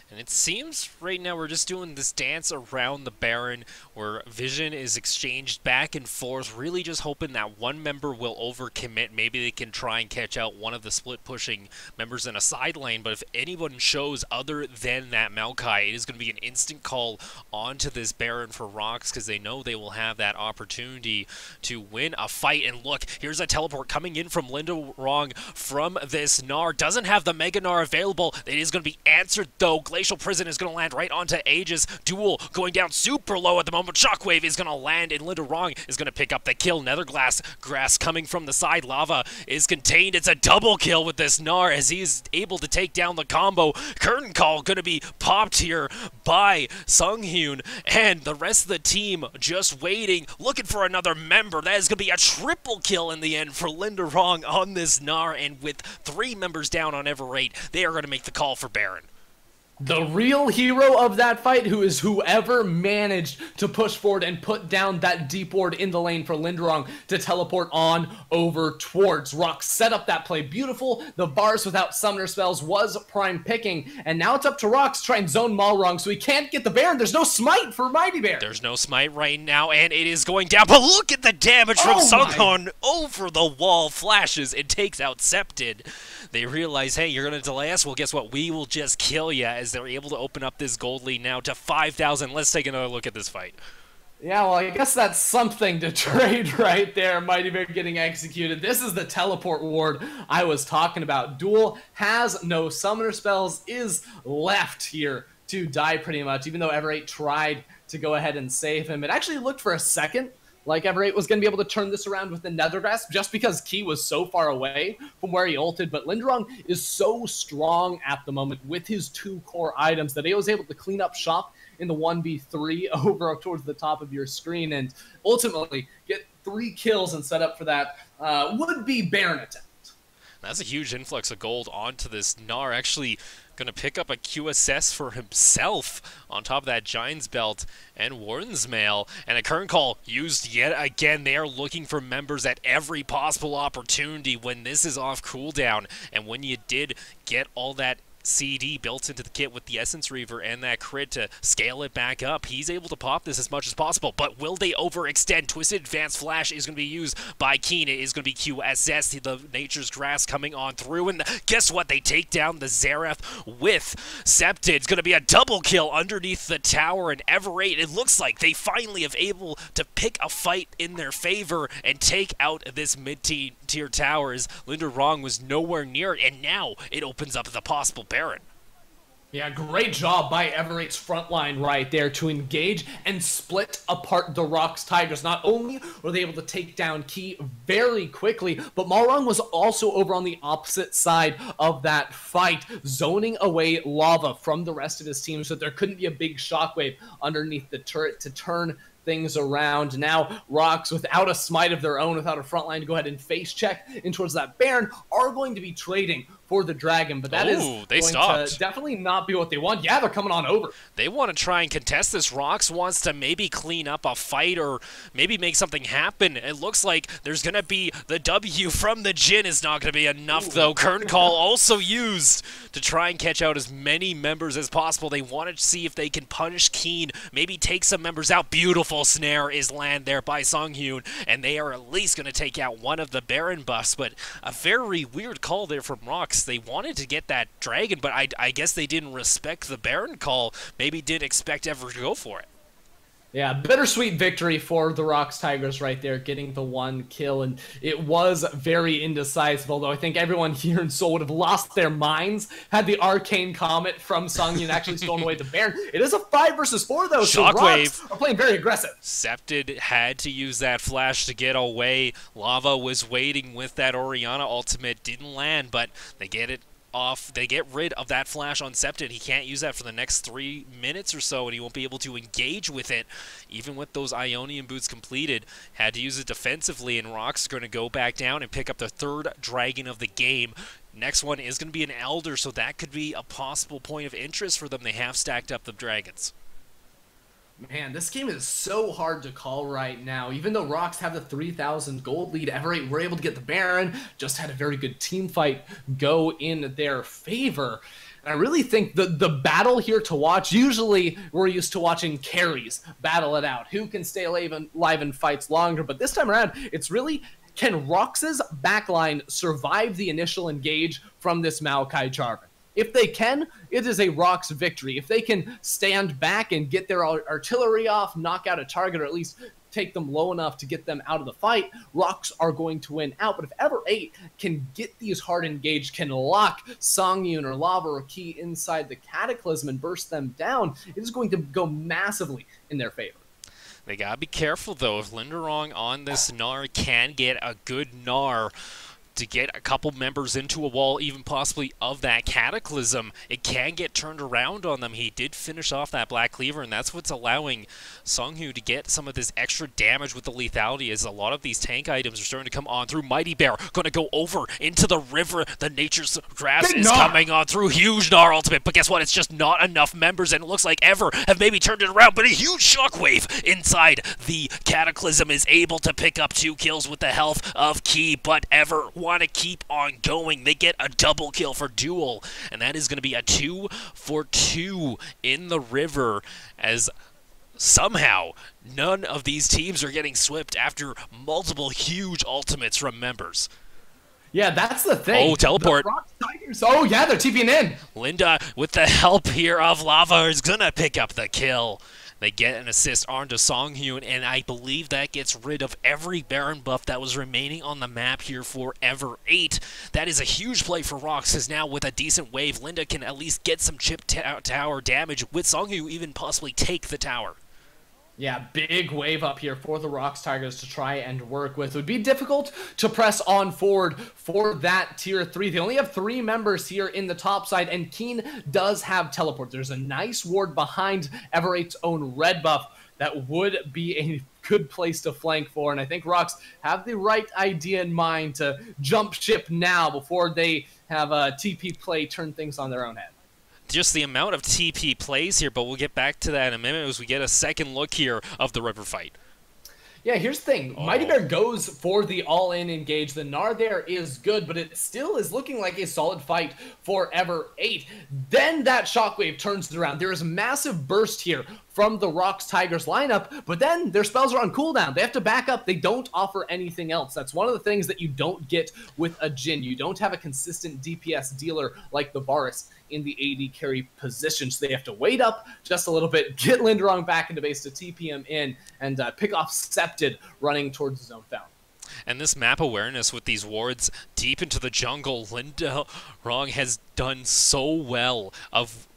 And it seems right now we're just doing this dance around the Baron where vision is exchanged back and forth, really just hoping that one member will overcommit. Maybe they can try and catch out one of the split-pushing members in a side lane, but if anyone shows other than that Maokai, it is going to be an instant call onto this Baron for ROX because they know they will have that opportunity to win a fight. And look, here's a teleport coming in from Linderong from this Gnar. Doesn't have the Mega Gnar available. It is going to be answered, though. Glacial Prison is going to land right onto Aegis. Duel going down super low at the moment. Shockwave is going to land, and Linderong is going to pick up the kill. Netherglass grass coming from the side. Lava is contained. It's a double kill with this Gnar as he's able to take down the combo. Curtain Call going to be popped here by Sunghyun, and the rest of the team just waiting, looking for another member. That is going to be a triple kill in the end for Linderong on this Gnar, and with 3 members down on Ever 8, they are going to make the call for Baron. The real hero of that fight, who is whoever managed to push forward and put down that deep ward in the lane for Linderong to teleport on over towards ROX. Set up that play beautiful. The bars without summoner spells was prime picking, and now it's up to ROX to try and zone Malrong, so he can't get the Baron. There's no smite for Mighty Bear. There's no smite right now, and it is going down, but look at the damage from Sunghun over the wall. Flashes and takes out Septid. They realize, hey, you're going to delay us? Well, guess what? We will just kill you, as they're able to open up this gold lead now to 5,000. Let's take another look at this fight. Yeah, well, I guess that's something to trade right there. Mighty Bear getting executed. This is the teleport ward I was talking about. Duel has no summoner spells, is left here to die pretty much, even though Ever 8 tried to go ahead and save him. It actually looked for a second like Ever 8 was going to be able to turn this around with the Nethergrass just because Key was so far away from where he ulted, but Linderong is so strong at the moment with his 2 core items that he was able to clean up shop in the 1v3 over towards the top of your screen and ultimately get 3 kills and set up for that would-be Baron attempt. That's a huge influx of gold onto this Gnar. Actually going to pick up a QSS for himself on top of that Giant's Belt and Warden's Mail. And a Curtain Call used yet again. They are looking for members at every possible opportunity when this is off cooldown. And when you did get all that CD built into the kit with the Essence Reaver and that crit to scale it back up, he's able to pop this as much as possible. But will they overextend? Twisted Advanced Flash is going to be used by Keen. It is going to be QSS, the Nature's Grass coming on through. And guess what? They take down the Xerath with Septid. It's going to be a double kill underneath the tower. And Ever 8, it looks like they finally have able to pick a fight in their favor and take out this mid-tier towers. Linderong was nowhere near it, and now it opens up the possible Baron. Yeah, great job by Ever 8's front line right there to engage and split apart the ROX Tigers. Not only were they able to take down Key very quickly, but Malrong was also over on the opposite side of that fight, zoning away Lava from the rest of his team so that there couldn't be a big shockwave underneath the turret to turn things around. Now, ROX, without a smite of their own, without a front line to go ahead and face check in towards that Baron, are going to be trading for the Dragon, but that is going to definitely not be what they want. Yeah, they're coming on over. They want to try and contest this. ROX wants to maybe clean up a fight or maybe make something happen. It looks like there's going to be the W from the Jhin is not going to be enough, though. Kern Call also used to try and catch out as many members as possible. They want to see if they can punish Keen, maybe take some members out. Beautiful snare is land there by Sunghyun, and they are at least going to take out one of the Baron buffs, but a very weird call there from ROX. They wanted to get that Dragon, but I guess they didn't respect the Baron call. Maybe didn't expect ever to go for it. Yeah, bittersweet victory for the ROX Tigers right there, getting the 1 kill, and it was very indecisive, although I think everyone here in Seoul would have lost their minds had the Arcane Comet from Sunghyun actually stolen away the Baron. It is a 5 versus 4, though, so ROX are playing very aggressive. Septed had to use that flash to get away. Lava was waiting with that Orianna ultimate, didn't land, but they get it off. They get rid of that flash on Septed. He can't use that for the next 3 minutes or so, and he won't be able to engage with it. Even with those Ionian boots completed, had to use it defensively, and ROX is going to go back down and pick up the 3rd Dragon of the game. Next one is going to be an Elder, so that could be a possible point of interest for them. They have stacked up the Dragons. Man, this game is so hard to call right now. Even though ROX have the 3,000 gold lead, Everate were able to get the Baron, just had a very good team fight go in their favor. And I really think the battle here to watch, usually we're used to watching carries battle it out. Who can stay alive in fights longer? But this time around, it's really, can ROX's backline survive the initial engage from this Maokai Jarvan? If they can, it is a ROX victory. If they can stand back and get their artillery off, knock out a target, or at least take them low enough to get them out of the fight, ROX are going to win out. But if Everate can get these hard engaged, can lock Sunghyun or Lava or Key inside the Cataclysm and burst them down, it is going to go massively in their favor. They gotta be careful, though. If Linderong on this Gnar can get a good Gnar to get a couple members into a wall, even possibly of that Cataclysm, it can get turned around on them. He did finish off that Black Cleaver, and that's what's allowing Sunghyun to get some of this extra damage with the lethality, as a lot of these tank items are starting to come on through. Mighty Bear going to go over into the river. The Nature's Grass is coming on through. Huge Gnar ultimate, but guess what? It's just not enough members, and it looks like Ever have maybe turned it around, but a huge shockwave inside the Cataclysm is able to pick up 2 kills with the health of Key, but Ever want to keep on going. They get a double kill for Duel, and that is going to be a 2 for 2 in the river, as somehow none of these teams are getting swept after multiple huge ultimates from members. Yeah, that's the thing. Oh, teleport. The ROX Tigers, oh yeah, they're TPing in. Linda, with the help here of Lava, is going to pick up the kill. They get an assist onto Sunghyun, and I believe that gets rid of every Baron buff that was remaining on the map here for Everate. That is a huge play for ROX, because now with a decent wave, Linda can at least get some chip tower damage with Sunghyun, even possibly take the tower. Yeah, big wave up here for the ROX Tigers to try and work with. It would be difficult to press on forward for that tier 3. They only have 3 members here in the top side, and Keen does have teleport. There's a nice ward behind Everate's own red buff that would be a good place to flank for, and I think ROX have the right idea in mind to jump ship now before they have a TP play turn things on their own head. Just the amount of TP plays here, but we'll get back to that in a minute as we get a second look here of the river fight. Yeah, here's the thing. Mighty Bear goes for the all-in engage. The Gnar there is good, but it still is looking like a solid fight for Everate. Then that shockwave turns it around. There is a massive burst here from the ROX Tigers lineup, but then their spells are on cooldown. They have to back up. They don't offer anything else. That's one of the things that you don't get with a Jhin. You don't have a consistent DPS dealer like the Varus in the AD carry position, so they have to wait up just a little bit, get Linderong back into base to TP him in, and pick off Septed running towards his own fountain. And this map awareness with these wards deep into the jungle, Linderong has done so well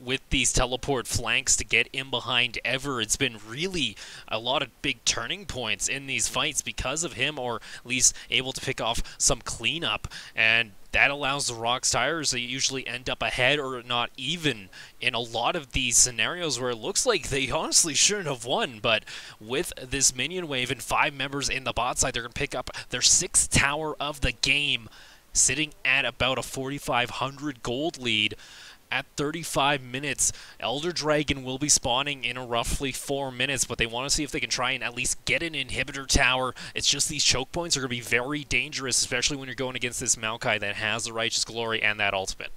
with these teleport flanks to get in behind Ever. It's been really a lot of big turning points in these fights because of him, or at least able to pick off some cleanup. And that allows the ROX Tigers to usually end up ahead or not even in a lot of these scenarios where it looks like they honestly shouldn't have won. But with this minion wave and 5 members in the bot side, they're going to pick up their 6th tower of the game, sitting at about a 4,500 gold lead. At 35 minutes, Elder Dragon will be spawning in roughly 4 minutes, but they want to see if they can try and at least get an inhibitor tower. It's just these choke points are going to be very dangerous, especially when you're going against this Maokai that has the Righteous Glory and that ultimate.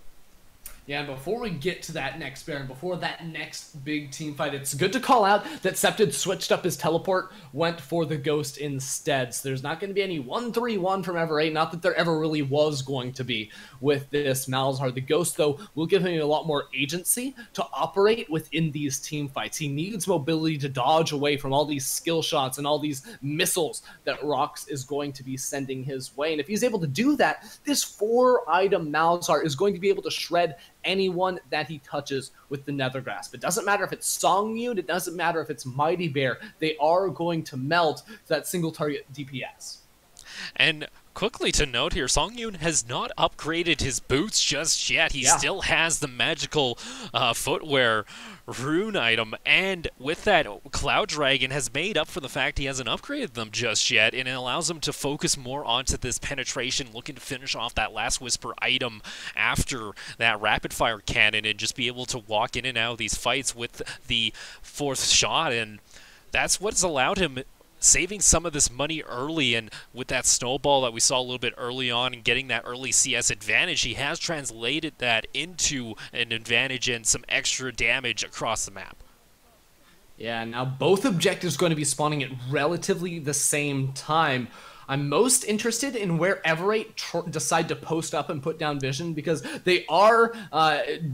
Yeah, and before we get to that next Baron, before that next big team fight, it's good to call out that Septid switched up his teleport, went for the Ghost instead. So there's not going to be any 1-3-1 from Ever8, not that there ever really was going to be with this Malzahar. The Ghost, though, will give him a lot more agency to operate within these team fights. He needs mobility to dodge away from all these skill shots and all these missiles that ROX is going to be sending his way. And if he's able to do that, this 4-item Malzahar is going to be able to shred anyone that he touches with the Nether Grasp. It doesn't matter if it's Songyun, it doesn't matter if it's Mighty Bear, they are going to melt that single target DPS. And quickly to note here, Songyun has not upgraded his boots just yet. He still has the magical footwear rune item, and with that, Cloud Dragon has made up for the fact he hasn't upgraded them just yet, and it allows him to focus more onto this penetration, looking to finish off that last Whisper item after that rapid fire cannon and just be able to walk in and out of these fights with the 4th shot, and that's what's allowed him saving some of this money early. And with that snowball that we saw a little bit early on and getting that early CS advantage, he has translated that into an advantage and some extra damage across the map. Yeah, now both objectives going to be spawning at relatively the same time. I'm most interested in where Ever8 decide to post up and put down vision, because they are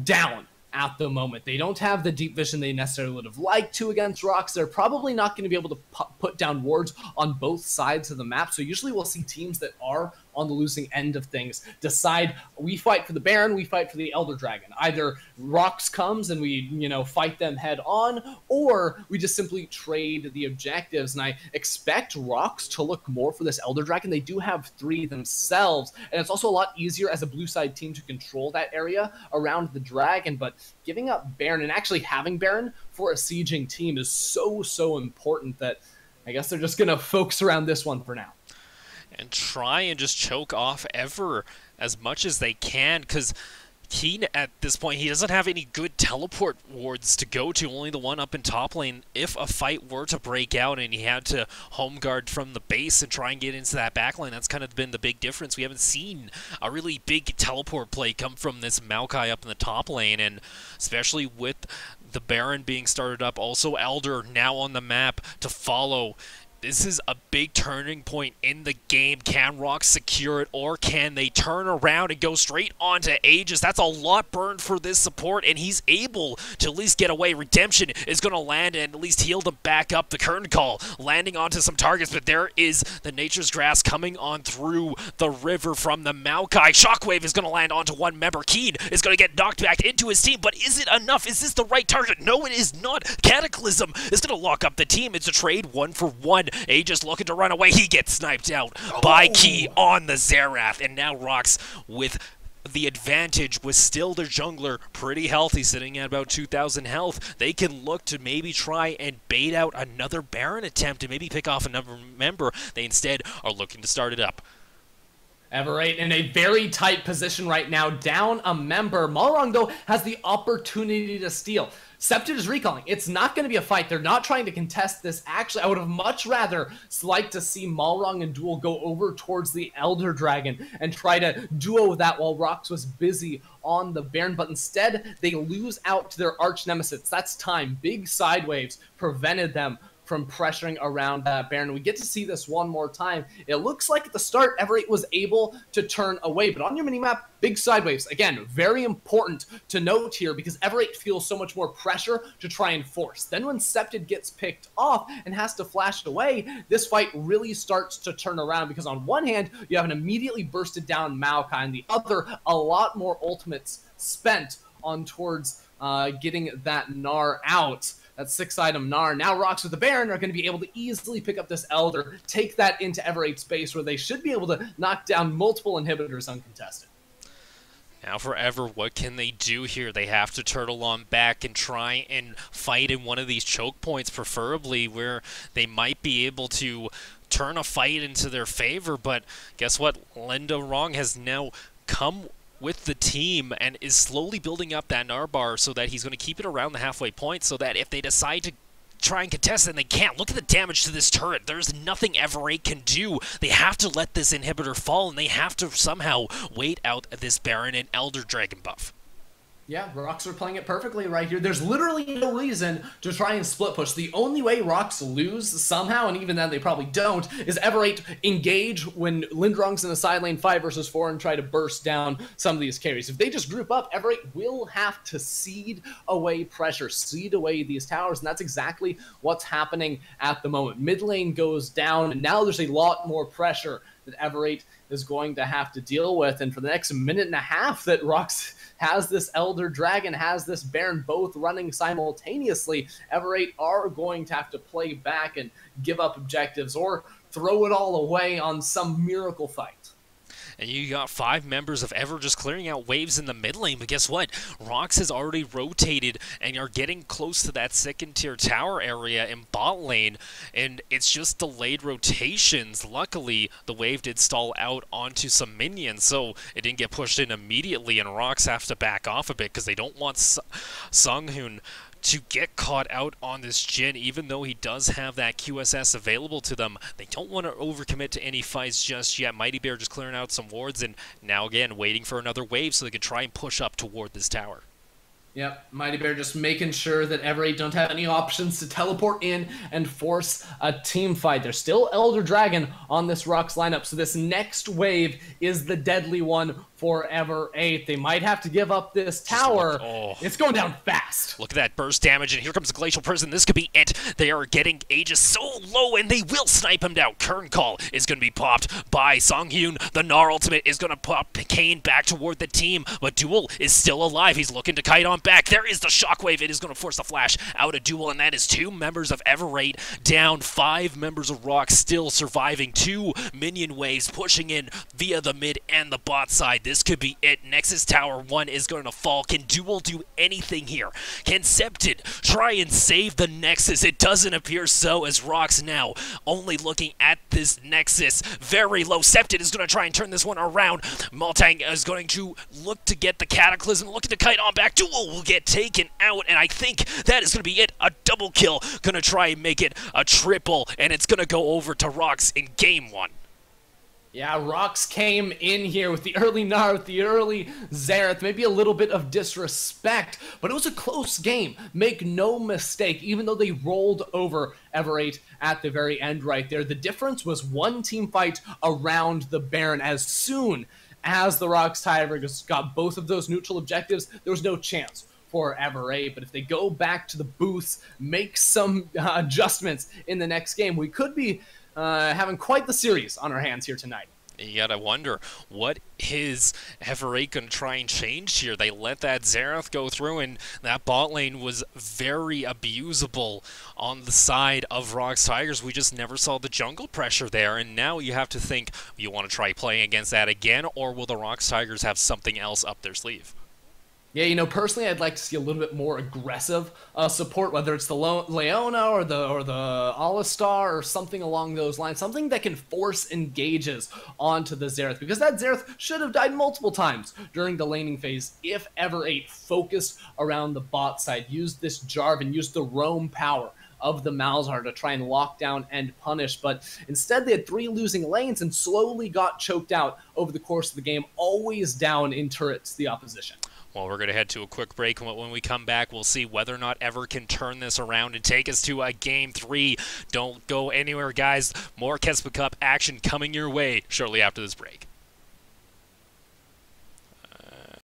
down at the moment. They don't have the deep vision they necessarily would have liked to against ROX. They're probably not going to be able to put down wards on both sides of the map. So usually we'll see teams that are on the losing end of things decide, we fight for the Baron, we fight for the Elder Dragon. Either ROX comes and we, fight them head on, or we just simply trade the objectives. And I expect ROX to look more for this Elder Dragon. They do have 3 themselves, and it's also a lot easier as a blue side team to control that area around the Dragon. But giving up Baron and actually having Baron for a sieging team is so important that I guess they're just going to focus around this one for now. And try and just choke off Ever as much as they can, because he, at this point, he doesn't have any good teleport wards to go to, only the one up in top lane. If a fight were to break out and he had to home guard from the base and try and get into that backline, that's kind of been the big difference. We haven't seen a really big teleport play come from this Maokai up in the top lane, and especially with the Baron being started up, also Elder now on the map to follow. This is a big turning point in the game. Can ROX secure it, or can they turn around and go straight onto Aegis? That's a lot burned for this support, and he's able to at least get away. Redemption is going to land and at least heal them back up. The Kern Call landing onto some targets, but there is the Nature's Grass coming on through the river from the Maokai. Shockwave is going to land onto one member. Keen is going to get knocked back into his team, but is it enough? Is this the right target? No, it is not. Cataclysm is going to lock up the team. It's a trade 1-for-1. Aegis looking to run away. He gets sniped out by Key on the Xerath. And now ROX with the advantage, with still their jungler pretty healthy, sitting at about 2,000 health. They can look to maybe try and bait out another Baron attempt and maybe pick off another member. They instead are looking to start it up. Ever8 in a very tight position right now, down a member. Malrong, though, has the opportunity to steal. Septid is recalling. It's not going to be a fight. They're not trying to contest this. Actually, I would have much rather liked to see Malrong and Duel go over towards the Elder Dragon and try to duo that while ROX was busy on the Baron. But instead, they lose out to their arch nemesis. That's time. Big side waves prevented them from pressuring around that Baron. We get to see this one more time. It looks like at the start, Ever8 was able to turn away, but on your minimap, big sideways. Again, very important to note here, because Ever8 feels so much more pressure to try and force. Then when Septid gets picked off and has to flash it away, this fight really starts to turn around, because on one hand, you have an immediately bursted down Maokai, and the other, a lot more ultimates spent on towards getting that Gnar out. That 6-item Gnar. Now ROX with the Baron are going to be able to easily pick up this Elder, take that into Ever8's base, where they should be able to knock down multiple inhibitors uncontested. Now forever, what can they do here? They have to turtle on back and try and fight in one of these choke points, preferably where they might be able to turn a fight into their favor. But guess what? Linda Wrong has now come with the team and is slowly building up that Nar bar so that he's going to keep it around the halfway point so that if they decide to try and contest it, and they can't. Look at the damage to this turret. There's nothing Ever8 can do. They have to let this inhibitor fall, and they have to somehow wait out this Baron and Elder Dragon buff. Yeah, ROX are playing it perfectly right here. There's literally no reason to try and split push. The only way ROX lose somehow, and even then they probably don't, is Ever8 engage when Lindrong's in a side lane 5 versus 4 and try to burst down some of these carries. If they just group up, Ever8 will have to seed away pressure, seed away these towers, and that's exactly what's happening at the moment. Mid lane goes down, and now there's a lot more pressure that Ever8 is going to have to deal with, and for the next minute and a half that ROX has this Elder Dragon, has this Baron both running simultaneously, Ever8 are going to have to play back and give up objectives or throw it all away on some miracle fight. And you got 5 members of Ever just clearing out waves in the mid lane, but guess what? ROX has already rotated and are getting close to that second tier tower area in bot lane, and it's just delayed rotations. Luckily, the wave did stall out onto some minions, so it didn't get pushed in immediately, and ROX have to back off a bit because they don't want Sunghoon to get caught out on this Jhin, even though he does have that QSS available to them. They don't want to overcommit to any fights just yet. Mighty Bear just clearing out some wards, and now again waiting for another wave so they can try and push up toward this tower. Yep, Mighty Bear just making sure that Ever8 don't have any options to teleport in and force a team fight. There's still Elder Dragon on this ROX lineup, so this next wave is the deadly one for Ever8. They might have to give up this tower. It's going down fast. Look at that burst damage, and here comes the Glacial Prison. This could be it. They are getting Aegis so low, and they will snipe him down. Kern Call is going to be popped by Sunghoon. The Gnar ultimate is going to pop Kane back toward the team, but Duel is still alive. He's looking to kite on back. There is the Shockwave. It is going to force the flash out of Duel, and that is 2 members of Ever8 down. 5 members of ROX still surviving. 2 minion waves pushing in via the mid and the bot side. This could be it. Nexus Tower 1 is going to fall. Can Duel do anything here? Can Septid try and save the Nexus? It doesn't appear so, as ROX now only looking at this Nexus very low. Septid is going to try and turn this one around. Maltang is going to look to get the Cataclysm, looking to kite on back. Duel will get taken out, and I think that is going to be it. A double kill. Going to try and make it a triple, and it's going to go over to ROX in game 1. Yeah, ROX came in here with the early Gnar, with the early Xerath, maybe a little bit of disrespect, but it was a close game. Make no mistake, even though they rolled over Ever8 at the very end right there, the difference was one team fight around the Baron. As soon as the ROX Tigers got both of those neutral objectives, there was no chance for Ever8, but if they go back to the booths, make some adjustments in the next game, we could be having quite the series on our hands here tonight. You gotta wonder, what is Ever8 gonna try and change here? They let that Xerath go through, and that bot lane was very abusable on the side of ROX Tigers. We just never saw the jungle pressure there, and now you have to think, you want to try playing against that again, or will the ROX Tigers have something else up their sleeve? Yeah, you know, personally, I'd like to see a little bit more aggressive support, whether it's the Leona or the Alistar or something along those lines, something that can force engages onto the Xerath, because that Xerath should have died multiple times during the laning phase if Ever8 focused around the bot side, used this Jarvan, used the roam power of the Malzahar to try and lock down and punish, but instead they had 3 losing lanes and slowly got choked out over the course of the game, always down in turrets the opposition. Well, we're going to head to a quick break, and when we come back, we'll see whether or not Ever can turn this around and take us to a Game 3. Don't go anywhere, guys. More Kespa Cup action coming your way shortly after this break.